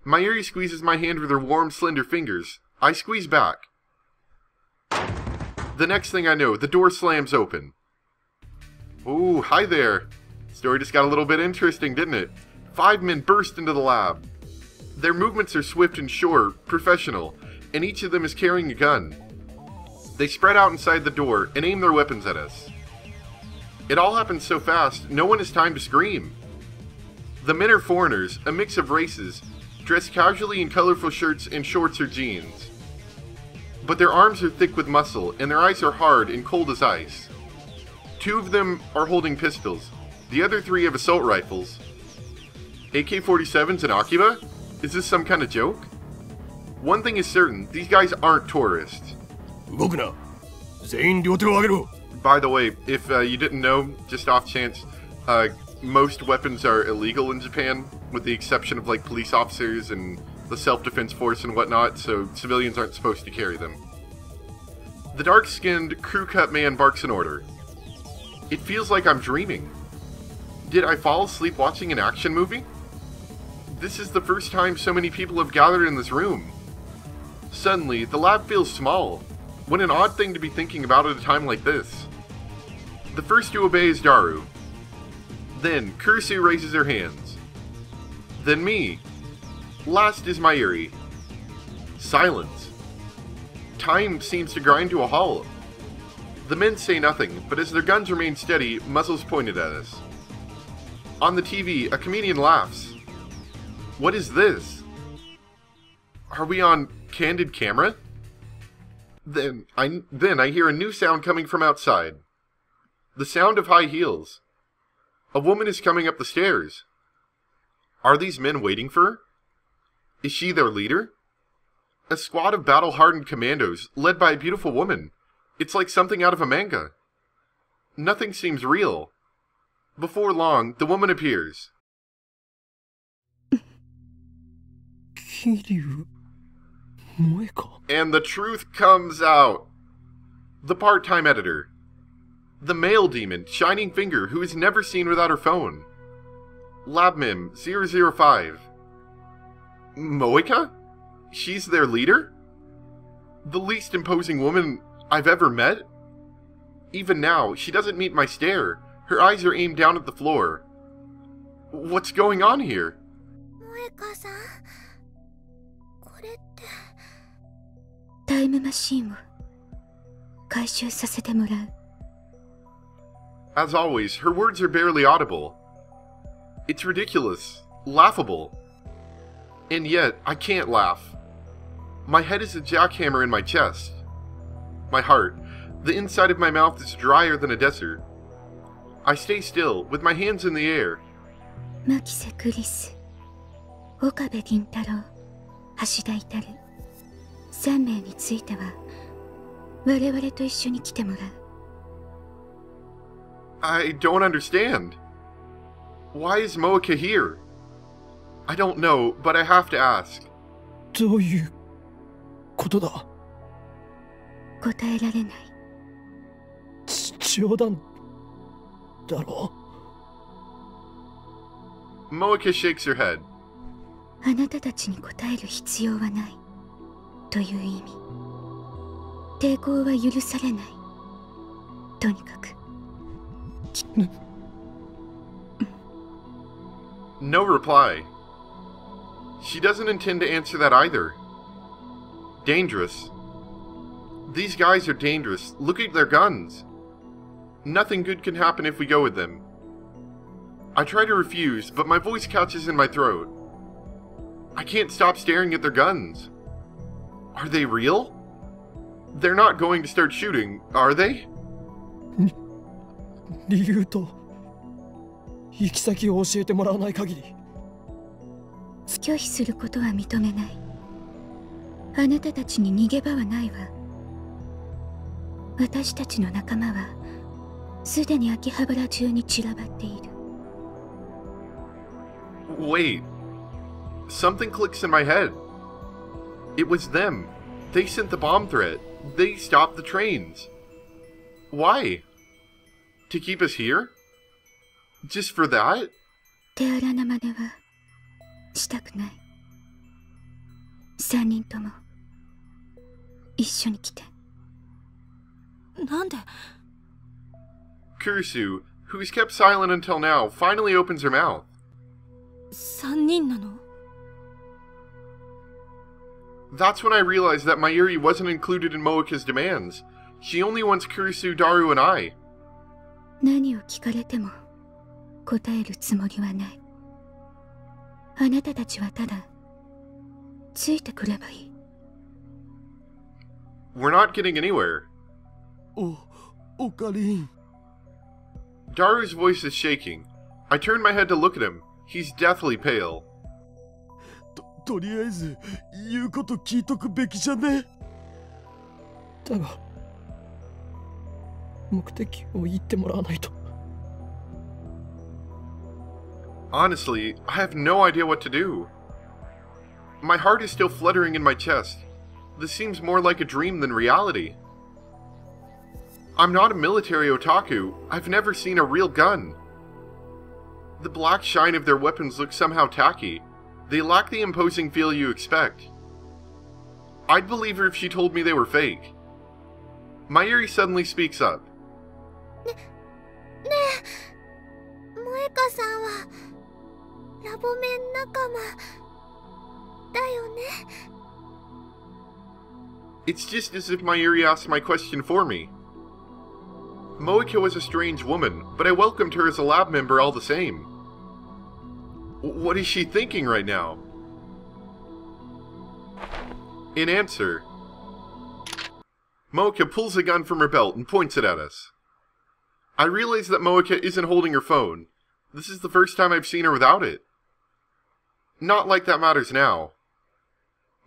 Mayuri squeezes my hand with her warm, slender fingers. I squeeze back. The next thing I know, the door slams open. Ooh, hi there. Story just got a little bit interesting, didn't it? 5 men burst into the lab. Their movements are swift and sure, professional, and each of them is carrying a gun. They spread out inside the door and aim their weapons at us. It all happens so fast, no one has time to scream. The men are foreigners, a mix of races, dressed casually in colorful shirts and shorts or jeans. But their arms are thick with muscle, and their eyes are hard and cold as ice. 2 of them are holding pistols. The other 3 have assault rifles. AK-47s and Akiba? Is this some kind of joke? One thing is certain, these guys aren't tourists. By the way, if you didn't know, just off chance, most weapons are illegal in Japan, with the exception of like police officers and the self-defense force and whatnot, so civilians aren't supposed to carry them. The dark-skinned, crew-cut man barks an order. It feels like I'm dreaming. Did I fall asleep watching an action movie? This is the first time so many people have gathered in this room. Suddenly, the lab feels small. What an odd thing to be thinking about at a time like this. The first to obey is Daru. Then, Kurisu raises her hands. Then me. Last is Mayuri. Silence. Time seems to grind to a halt. The men say nothing, but as their guns remain steady, muzzles pointed at us. On the TV, a comedian laughs. What is this? Are we on candid camera? Then I hear a new sound coming from outside. The sound of high heels. A woman is coming up the stairs. Are these men waiting for her? Is she their leader? A squad of battle-hardened commandos, led by a beautiful woman. It's like something out of a manga. Nothing seems real. Before long, the woman appears. And the truth comes out. The part-time editor. The male demon, Shining Finger, who is never seen without her phone. Labmim 005. Moeka? She's their leader? The least imposing woman I've ever met? Even now, she doesn't meet my stare. Her eyes are aimed down at the floor. What's going on here? Moeka-san, これって。タイムマシンを回収させてもらう。As always, her words are barely audible. It's ridiculous, laughable. And yet, I can't laugh. My head is a jackhammer in my chest. My heart, the inside of my mouth is drier than a desert. I stay still, with my hands in the air. 牧瀬クリス、岡部銀太郎、橋田至、3名については我々と一緒に来てもらう。I don't understand. Why is Moeka here? I don't know, but I have to ask. どういうことだ？答えられない。冗談だろう。 Moeka shakes her head. あなたたちに答える必要はないという意味。抵抗は許されない。とにかく。No reply. She doesn't intend to answer that either. Dangerous. These guys are dangerous. Look at their guns. Nothing good can happen if we go with them. I try to refuse, but my voice catches in my throat. I can't stop staring at their guns. Are they real? They're not going to start shooting, are they? 理由と行き先を教えてもらわない限り。拒否することは認めない。あなたたちに逃げ場はないわ。私たちの仲間はすでに秋葉原中に散らばっている。Wait. Something clicks in my head. It was them. They sent the bomb threat. They stopped the trains. Why? To keep us here? Just for that? 手荒な真似はしたくない。3人とも一緒に来て。なんで Kurisu, who's kept silent until now, finally opens her mouth. 3人なの That's when I realized that Mayuri wasn't included in Moika's demands. She only wants Kurisu, Daru, and I. 何を聞かれても答えるつもりはない。あなたたちはただついてくればいい。We're not getting anywhere. おかりん。 Daru's voice is shaking. I turn my head to look at him. He's deathly pale. とりあえず言うこと聞いとくべきじゃね。だが目的を言ってもらわないと。Honestly, I have no idea what to do. My heart is still fluttering in my chest. This seems more like a dream than reality. I'm not a military otaku. I've never seen a real gun. The black shine of their weapons looks somehow tacky. They lack the imposing feel you expect. I'd believe her if she told me they were fake. Mayuri suddenly speaks up. ねえ、萌香さんはラボメン仲間だよね。 It's just as if Mayuri asked my question for me. Moika was a strange woman, but I welcomed her as a lab member all the same. What is she thinking right now? In answer, Moika pulls a gun from her belt and points it at us. I realize that Moika isn't holding her phone. This is the first time I've seen her without it. Not like that matters now.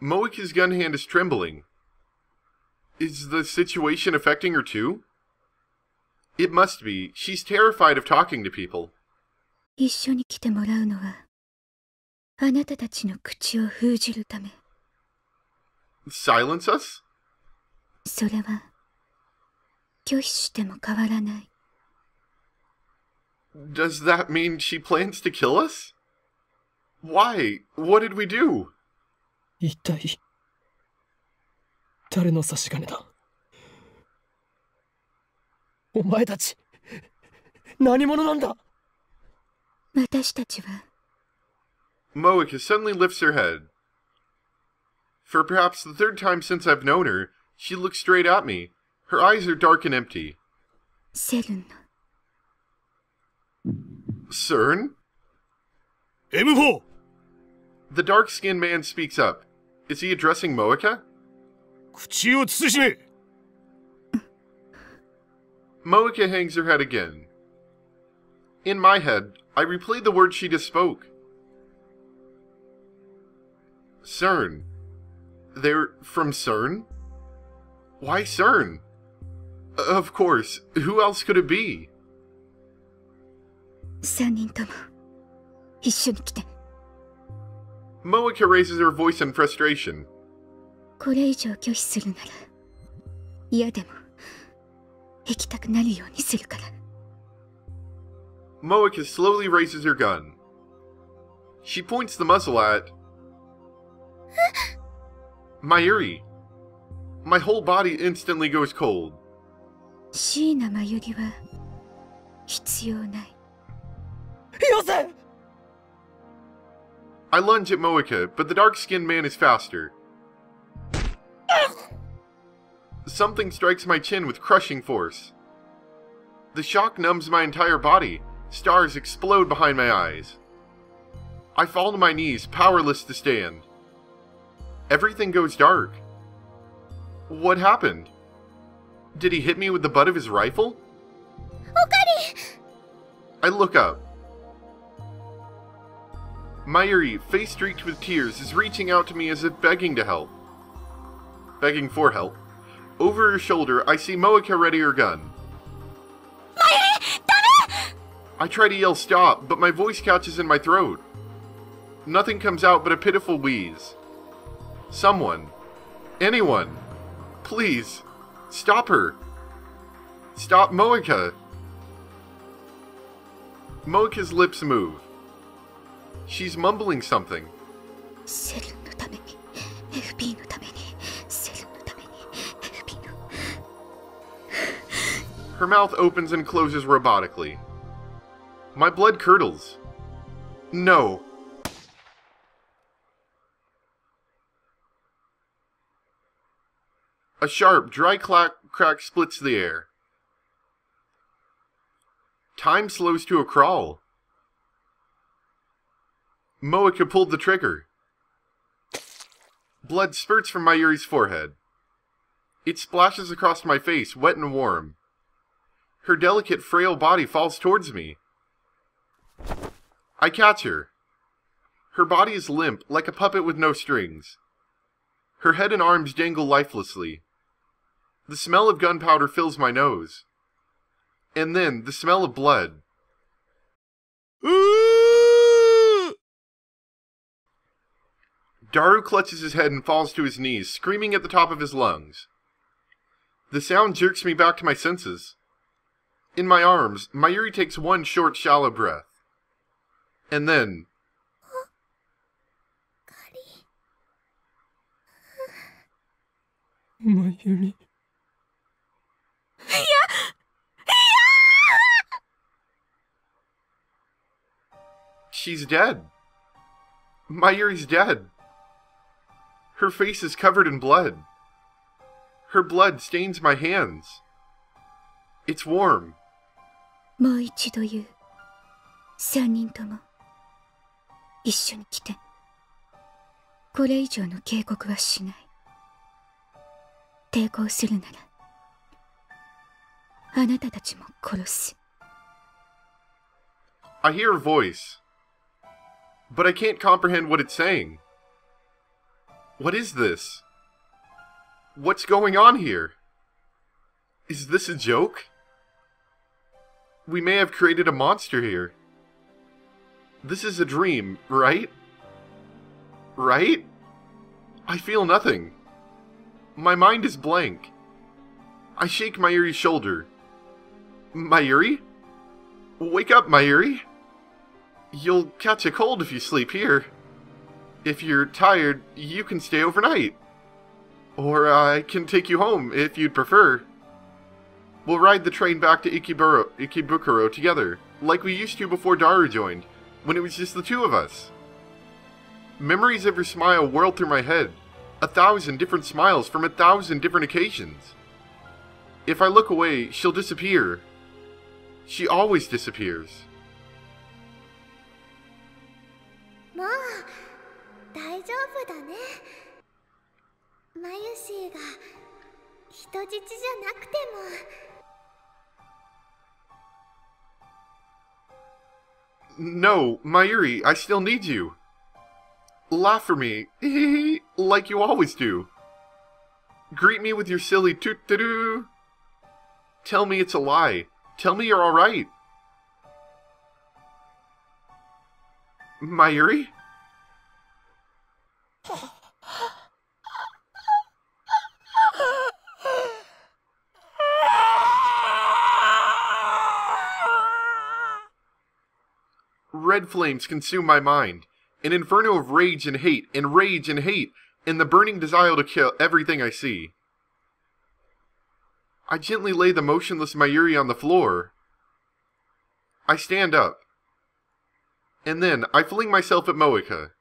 Moika's gun hand is trembling. Is the situation affecting her too? It must be. She's terrified of talking to people. 一緒に来てもらうのはあなたたちの口を封じるため。 Silence us? それは拒否しても変わらない。 Does that mean she plans to kill us? Why? What did we do? 一体誰の差し金だ。お前たち何者なんだ。私たちは Moika suddenly lifts her head. For perhaps the third time since I've known her, she looks straight at me. Her eyes are dark and empty. セルンの CERN? M4! The dark-skinned man speaks up. Is he addressing Moika? 口を慎め。 Moika hangs her head again. In my head, I replayed the words she just spoke. CERN. They're from CERN? Why CERN? Of course. Who else could it be? 3人とも一緒に来て。 Moika raises her voice in frustration. これ以上拒否するなら嫌でも行きたくなるようにするから。 Moika slowly raises her gun. She points the muzzle at... Mayuri. My whole body instantly goes cold. 椎名真由里は必要ない。よせ。 I lunge at Moika, but the dark-skinned man is faster. Something strikes my chin with crushing force. The shock numbs my entire body. Stars explode behind my eyes. I fall to my knees, powerless to stand. Everything goes dark. What happened? Did he hit me with the butt of his rifle? おかり。 I look up. Mayuri, face streaked with tears, is reaching out to me as if begging to help. Begging for help. Over her shoulder, I see Moika ready her gun. I try to yell stop, but my voice catches in my throat. Nothing comes out but a pitiful wheeze. Someone. Anyone. Please. Stop her. Stop Moika. Moika's lips move. She's mumbling something. セルンのために FP のために、セルのために、FP の。 Her mouth opens and closes robotically. My blood curdles. No. A sharp, dry crack splits the air. Time slows to a crawl. Moeka pulled the trigger. Blood spurts from Mayuri's forehead. It splashes across my face, wet and warm. Her delicate, frail body falls towards me. I catch her. Her body is limp, like a puppet with no strings. Her head and arms dangle lifelessly. The smell of gunpowder fills my nose. And then, the smell of blood. Daru clutches his head and falls to his knees, screaming at the top of his lungs. The sound jerks me back to my senses. In my arms, Mayuri takes one short, shallow breath. And then... Mayuri. She's dead. Mayuri's dead. Her face is covered in blood. Her blood stains my hands. It's warm. もう一度言う。3人とも一緒に来て。これ以上の警告はしない。抵抗するならあなたたちも殺す。 I hear a voice, but I can't comprehend what it's saying. What is this? What's going on here? Is this a joke? We may have created a monster here. This is a dream, right? Right? I feel nothing. My mind is blank. I shake Mayuri's shoulder. Mayuri? Wake up, Mayuri. You'll catch a cold if you sleep here. If you're tired, you can stay overnight. Or I can take you home if you'd prefer. We'll ride the train back to Ikebukuro together, like we used to before Daru joined, when it was just the two of us. Memories of her smile whirl through my head, 1,000 different smiles from 1,000 different occasions. If I look away, she'll disappear. She always disappears. もう大丈夫だね。マユシーが人質じゃなくても。No, Mayuri, I still need you. Laugh for me, like you always do. Greet me with your silly toot-doo-doo. Tell me it's a lie. Tell me you're alright. Mayuri? Red flames consume my mind, an inferno of rage and hate, and rage and hate, and the burning desire to kill everything I see. I gently lay the motionless Mayuri on the floor. I stand up. And then I fling myself at Moeka.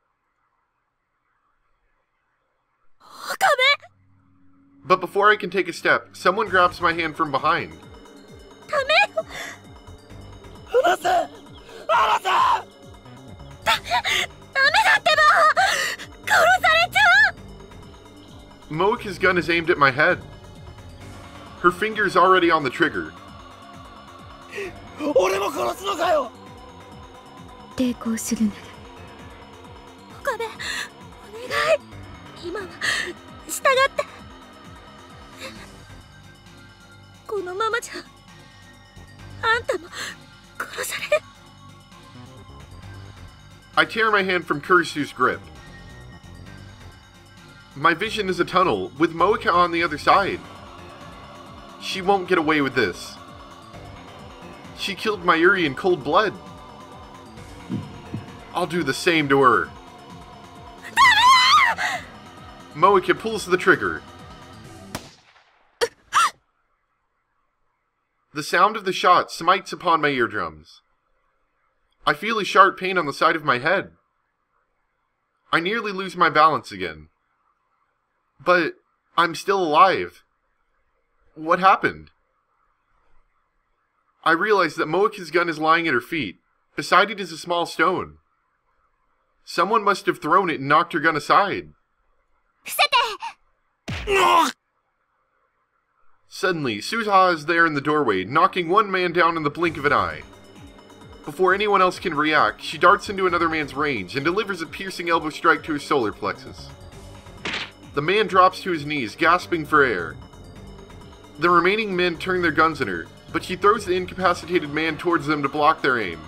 But before I can take a step, someone grabs my hand from behind. Moeka's gun is aimed at my head. Her finger's already on the trigger. 俺も殺すのかよ。抵抗するなら岡部、お願い。今は従って。このままじゃあんたも殺される。 I tear my hand from Kurisu's grip. My vision is a tunnel, with Moeka on the other side. She won't get away with this. She killed Mayuri in cold blood. I'll do the same to her. Moeka pulls the trigger. The sound of the shot smites upon my eardrums. I feel a sharp pain on the side of my head. I nearly lose my balance again. But I'm still alive. What happened? I realize that Moeka's gun is lying at her feet. Beside it is a small stone. Someone must have thrown it and knocked her gun aside. Suddenly, Suzaha is there in the doorway, knocking one man down in the blink of an eye. Before anyone else can react, she darts into another man's range and delivers a piercing elbow strike to his solar plexus. The man drops to his knees, gasping for air. The remaining men turn their guns at her, but she throws the incapacitated man towards them to block their aim.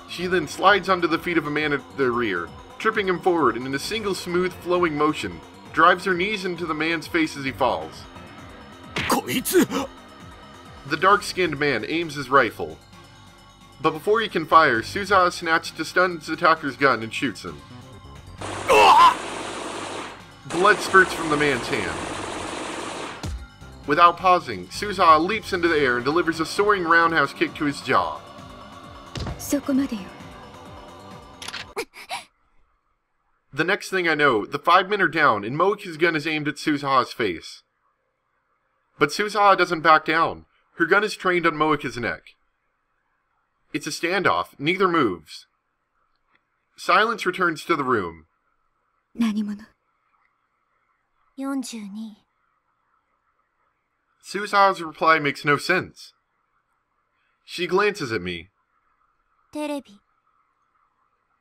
She then slides onto the feet of a man at their rear, tripping him forward and in a single smooth flowing motion, drives her knees into the man's face as he falls. The dark-skinned man aims his rifle. But before he can fire, Suzaha snatches to stun his attacker's gun and shoots him. Blood spurts from the man's hand. Without pausing, Suzaha leaps into the air and delivers a soaring roundhouse kick to his jaw. The next thing I know, the 5 men are down and Moeka's gun is aimed at Suzaha's face. But Suzaha doesn't back down. Her gun is trained on Moeka's neck. It's a standoff, neither moves. Silence returns to the room. 何者 42 Suzaha's reply makes no sense. She glances at me. テレビ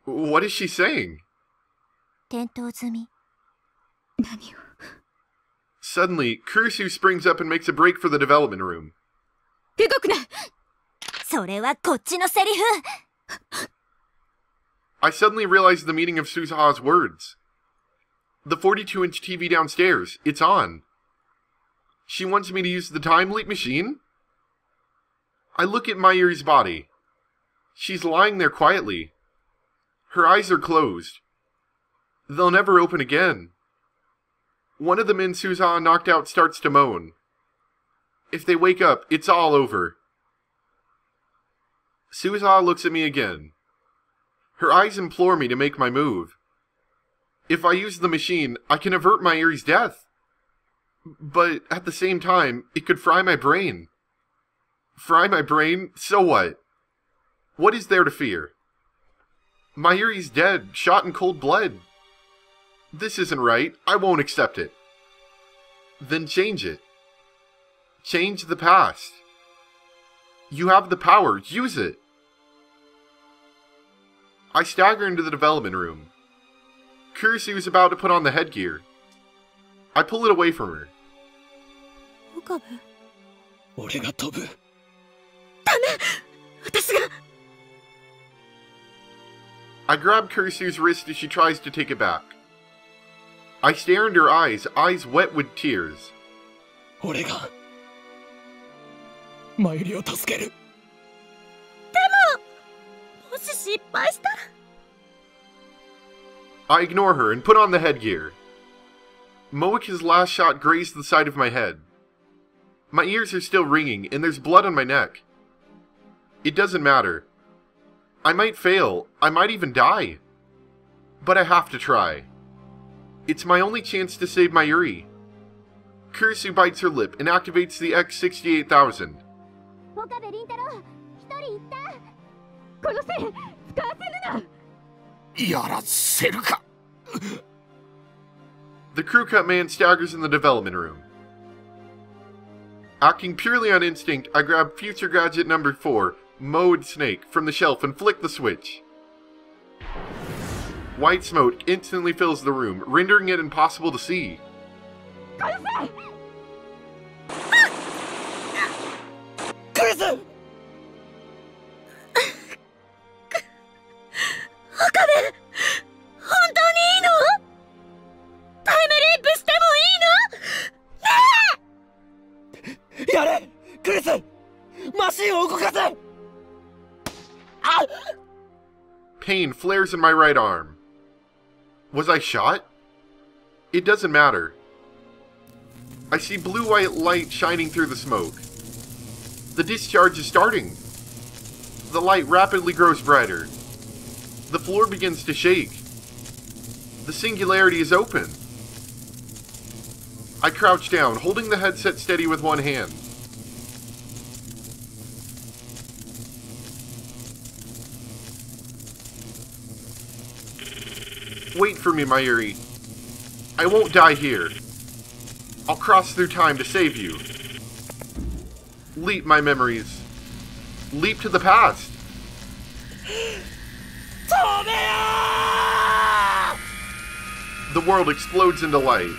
What is she saying? 点灯済み 何を Suddenly, Kurisu springs up and makes a break for the development room. 動くなそれはこっちのセリフ I suddenly realize the meaning of Suzaha's words. The 42-inch TV downstairs, it's on. She wants me to use the time leap machine? I look at Mayuri's body. She's lying there quietly. Her eyes are closed. They'll never open again. One of the men Suzaha knocked out starts to moan. If they wake up, it's all over. Suzaha looks at me again. Her eyes implore me to make my move. If I use the machine, I can avert Mayuri's death. But at the same time, it could fry my brain. Fry my brain? So what? What is there to fear? Mayuri's dead, shot in cold blood. This isn't right. I won't accept it. Then change it. Change the past. You have the power. Use it. I stagger into the development room. Kurisu is about to put on the headgear. I pull it away from her. 岡部俺が飛ぶ。私が I grab Kurisu's wrist as she tries to take it back. I stare into her eyes wet with tears. 俺がマユリを助ける。もし失敗したら I ignore her and put on the headgear. Moeka's last shot grazed the side of my head. My ears are still ringing and there's blood on my neck. It doesn't matter. I might fail, I might even die. But I have to try. It's my only chance to save Mayuri. Kurisu bites her lip and activates the X-68000. 岡部倫太郎一人いた 殺せ使わせるな やらせるか。 The crew cut man staggers in the development room. Acting purely on instinct, I grab future gadget number 4, Mode Snake, from the shelf and flick the switch. White smoke instantly fills the room, rendering it impossible to see. クリス。岡部本当にいいのタイムリープしてもいいのねえやれクリス。マシンを動かせ。あっ Pain flares in my right arm. Was I shot? It doesn't matter. I see blue-white light shining through the smoke. The discharge is starting. The light rapidly grows brighter. The floor begins to shake. The singularity is open. I crouch down, holding the headset steady with one hand. Wait for me, Mayuri. I won't die here. I'll cross through time to save you. Leap, my memories. Leap to the past. The world explodes into light.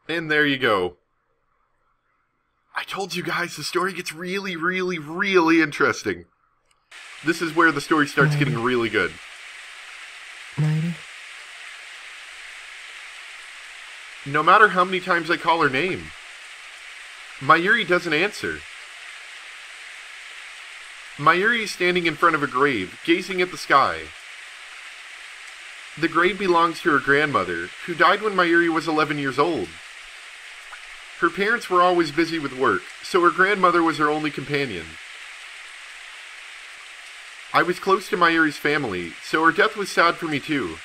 And there you go. I told you guys the story gets really, really, really interesting. This is where the story starts getting really good. No matter how many times I call her name, Mayuri doesn't answer. Mayuri is standing in front of a grave, gazing at the sky. The grave belongs to her grandmother, who died when Mayuri was 11 years old. Her parents were always busy with work, so her grandmother was her only companion. I was close to Mayuri's family, so her death was sad for me too.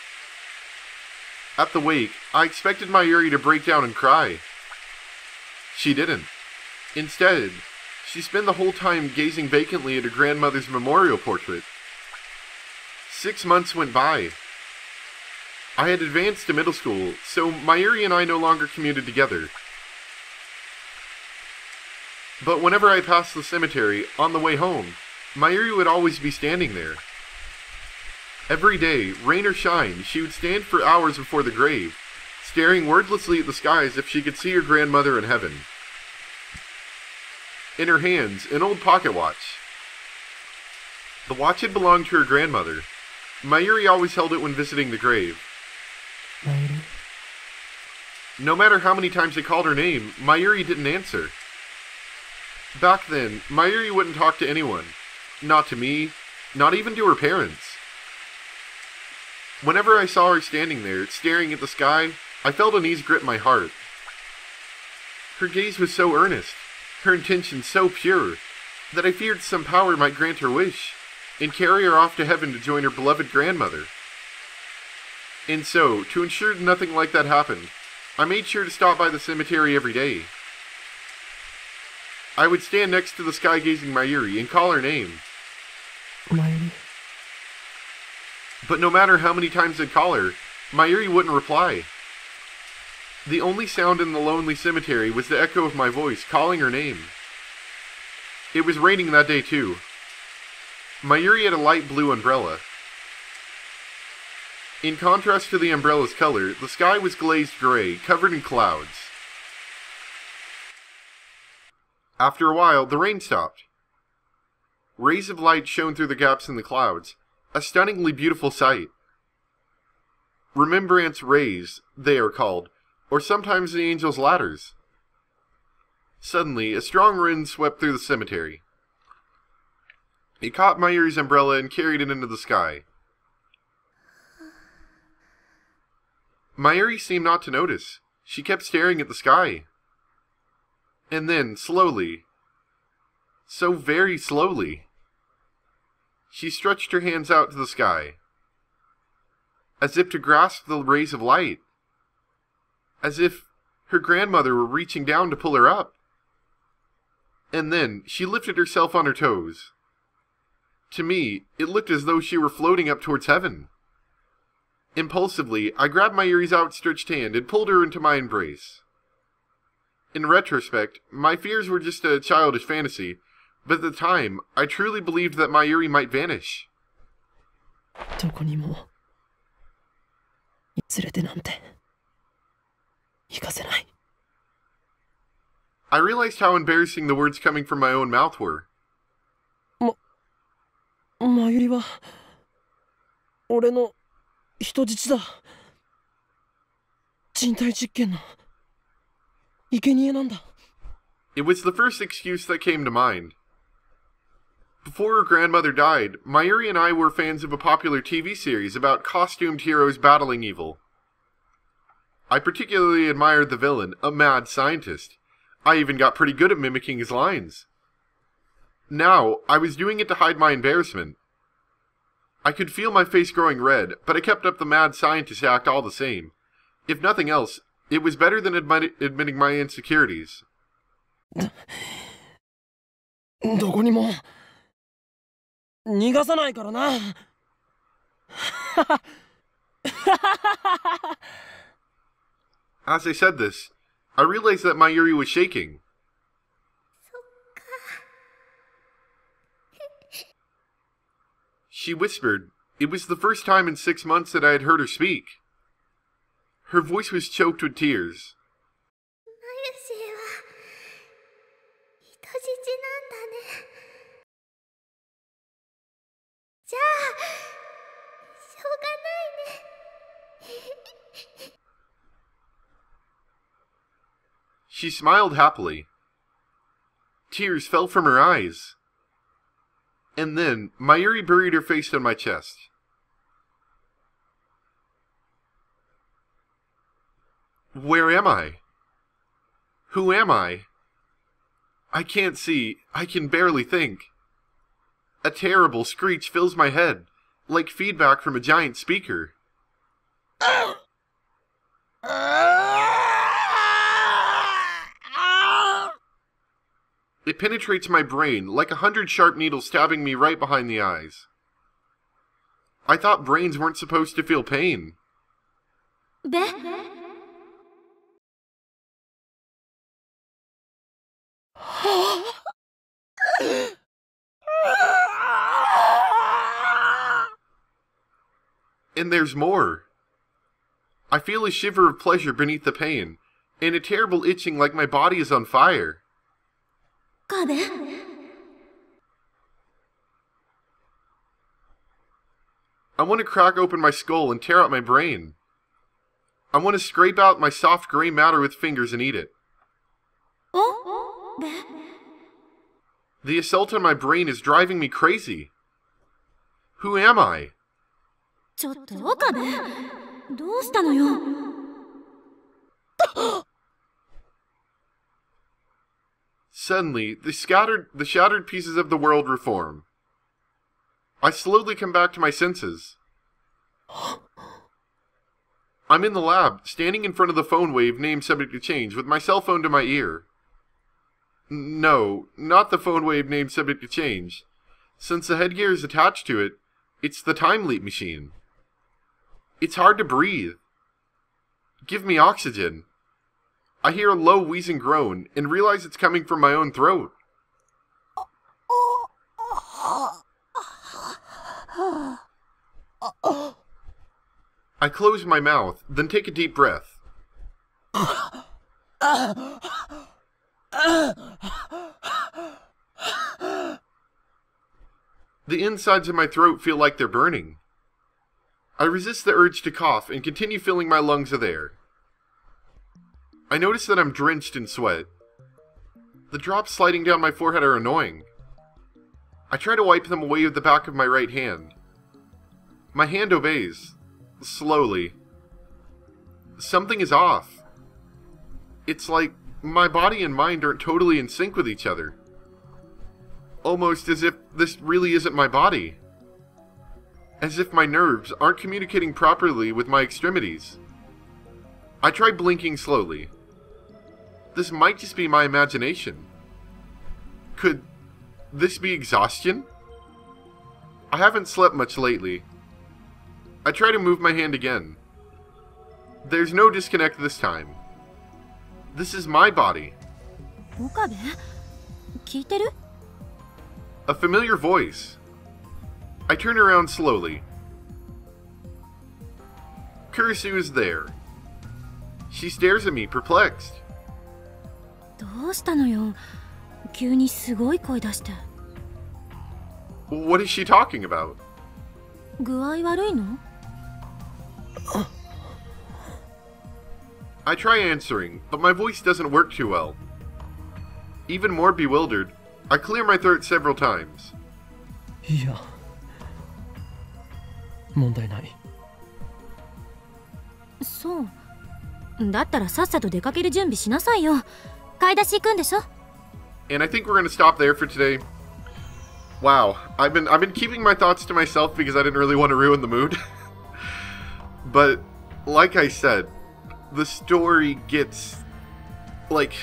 At the wake, I expected Mayuri to break down and cry. She didn't. Instead, she spent the whole time gazing vacantly at her grandmother's memorial portrait. 6 months went by. I had advanced to middle school, so Mayuri and I no longer commuted together. But whenever I passed the cemetery, on the way home, Mayuri would always be standing there. Every day, rain or shine, she would stand for hours before the grave, staring wordlessly at the sky as if she could see her grandmother in heaven. In her hands, an old pocket watch. The watch had belonged to her grandmother. Mayuri always held it when visiting the grave. Mayuri? No matter how many times I called her name, Mayuri didn't answer. Back then, Mayuri wouldn't talk to anyone. Not to me, not even to her parents. Whenever I saw her standing there, staring at the sky, I felt unease grip my heart. Her gaze was so earnest, her intention so pure, that I feared some power might grant her wish, and carry her off to heaven to join her beloved grandmother. And so, to ensure nothing like that happened, I made sure to stop by the cemetery every day. I would stand next to the sky-gazing Mayuri and call her name. Mayuri? But no matter how many times I'd call her, Mayuri wouldn't reply. The only sound in the lonely cemetery was the echo of my voice calling her name. It was raining that day too. Mayuri had a light blue umbrella. In contrast to the umbrella's color, the sky was glazed gray, covered in clouds. After a while, the rain stopped. Rays of light shone through the gaps in the clouds, a stunningly beautiful sight. Remembrance rays, they are called, or sometimes the angel's ladders. Suddenly, a strong wind swept through the cemetery. It caught Mayuri's umbrella and carried it into the sky. Mayuri seemed not to notice. She kept staring at the sky. And then, slowly, so very slowly, she stretched her hands out to the sky, as if to grasp the rays of light, as if her grandmother were reaching down to pull her up. And then she lifted herself on her toes. To me, it looked as though she were floating up towards heaven. Impulsively, I grabbed Mayuri's outstretched hand and pulled her into my embrace. In retrospect, my fears were just a childish fantasy, but at the time, I truly believed that Mayuri might vanish. どこにも連れてなんて行かせない。I realized how embarrassing the words coming from my own mouth were. マユリは俺の人質だ。人体実験の生贄なんだ。 It was the first excuse that came to mind. Before her grandmother died, Mayuri and I were fans of a popular TV series about costumed heroes battling evil. I particularly admired the villain, a mad scientist. I even got pretty good at mimicking his lines. Now, I was doing it to hide my embarrassment. I could feel my face growing red, but I kept up the mad scientist act all the same. If nothing else, it was better than admitting my insecurities. どこにも逃がさないからな。As I said this, I realized that Mayuri was shaking. She whispered. It was the first time in 6 months that I had heard her speak. Her voice was choked with tears. マユシーは人質なんだね。じゃあしょうがないね。She smiled happily. Tears fell from her eyes. And then, Mayuri buried her face on my chest. Where am I? Who am I? I can't see. I can barely think. A terrible screech fills my head, like feedback from a giant speaker. It penetrates my brain like 100 sharp needles stabbing me right behind the eyes. I thought brains weren't supposed to feel pain. で And there's more. I feel a shiver of pleasure beneath the pain, and a terrible itching like my body is on fire. 壁 I want to crack open my skull and tear out my brain. I want to scrape out my soft gray matter with fingers and eat it. おで The assault on my brain is driving me crazy. Who am I? ちょっと岡部どうしたのよ Suddenly, the shattered pieces of the world reform. I slowly come back to my senses. I'm in the lab, standing in front of the phone wave named subject to change, with my cell phone to my ear. No, not the phone wave named subject to change. Since the headgear is attached to it, it's the time leap machine. It's hard to breathe. Give me oxygen. I hear a low wheezing groan and realize it's coming from my own throat. I close my mouth, then take a deep breath. The insides of my throat feel like they're burning. I resist the urge to cough and continue filling my lungs with air. I notice that I'm drenched in sweat. The drops sliding down my forehead are annoying. I try to wipe them away with the back of my right hand. My hand obeys. Slowly. Something is off. It's like my body and mind aren't totally in sync with each other. Almost as if this really isn't my body. As if my nerves aren't communicating properly with my extremities. I try blinking slowly. This might just be my imagination. Could this be exhaustion? I haven't slept much lately. I try to move my hand again. There's no disconnect this time. This is my body. 岡部聞いてる A familiar voice. I turn around slowly. Kurisu is there. She stares at me, perplexed. どうしたのよ急にすごい声出して What is she talking about? 具合悪いの I try answering, but my voice doesn't work too well. Even more bewildered, I clear my throat several times. いや、問題ない。そう。だったらさっさと出かける準備しなさいよ。買い出し行くんでしょ? And I think we're gonna stop there for today. Wow, I've been keeping my thoughts to myself because I didn't really want to ruin the mood. But like I said, the story gets like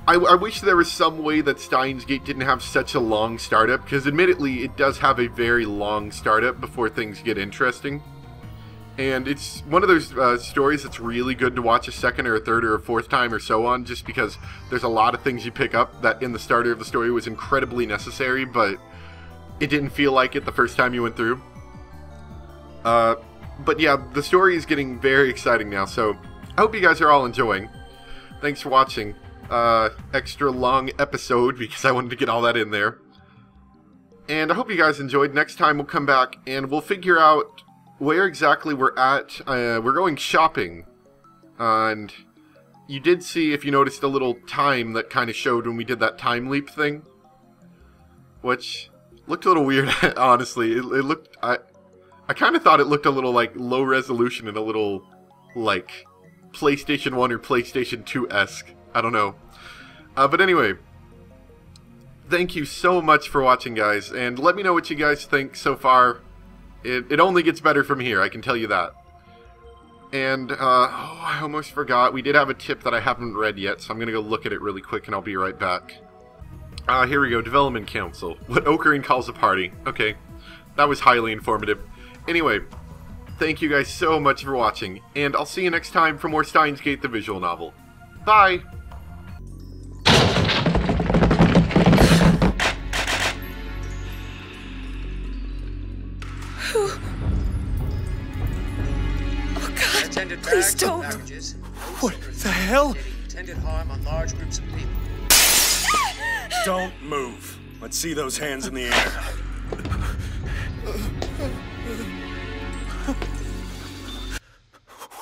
I wish there was some way that Steins Gate didn't have such a long startup, because admittedly it does have a very long startup before things get interesting. And it's one of those stories that's really good to watch a second or a third or a fourth time or so on, just because there's a lot of things you pick up that in the starter of the story was incredibly necessary, but it didn't feel like it the first time you went through. But yeah, the story is getting very exciting now, so I hope you guys are all enjoying. Thanks for watching. Extra long episode because I wanted to get all that in there. And I hope you guys enjoyed. Next time we'll come back and we'll figure out where exactly we're at. We're going shopping. And you did see, if you noticed, a little time that kind of showed when we did that time leap thing. Which looked a little weird, honestly. It looked... I kind of thought it looked a little, like, low resolution and a little, like, PlayStation 1 or PlayStation 2-esque. I don't know. But anyway, thank you so much for watching, guys, and let me know what you guys think so far. It only gets better from here, I can tell you that. And, oh, I almost forgot. We did have a tip that I haven't read yet, so I'm going to go look at it really quick, and I'll be right back. Here we go. Development Council. What Ocarina calls a party. Okay. That was highly informative. Anyway, thank you guys so much for watching, and I'll see you next time for more Steins Gate the visual novel. Bye! Please don't. What the hell? Intended harm on large groups of people. Don't move. Let's see those hands in the air.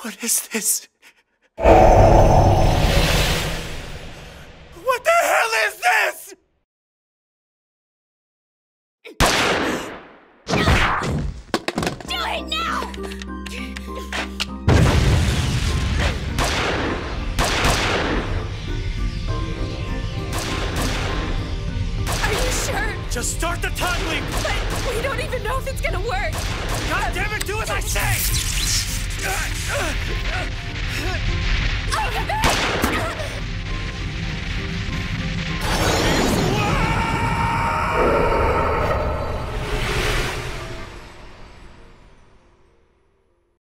What is this? What the hell is this? Do it now! Are you sure? Just start the time leap! But we don't even know if it's gonna work! God damn it, do as I say! Okay.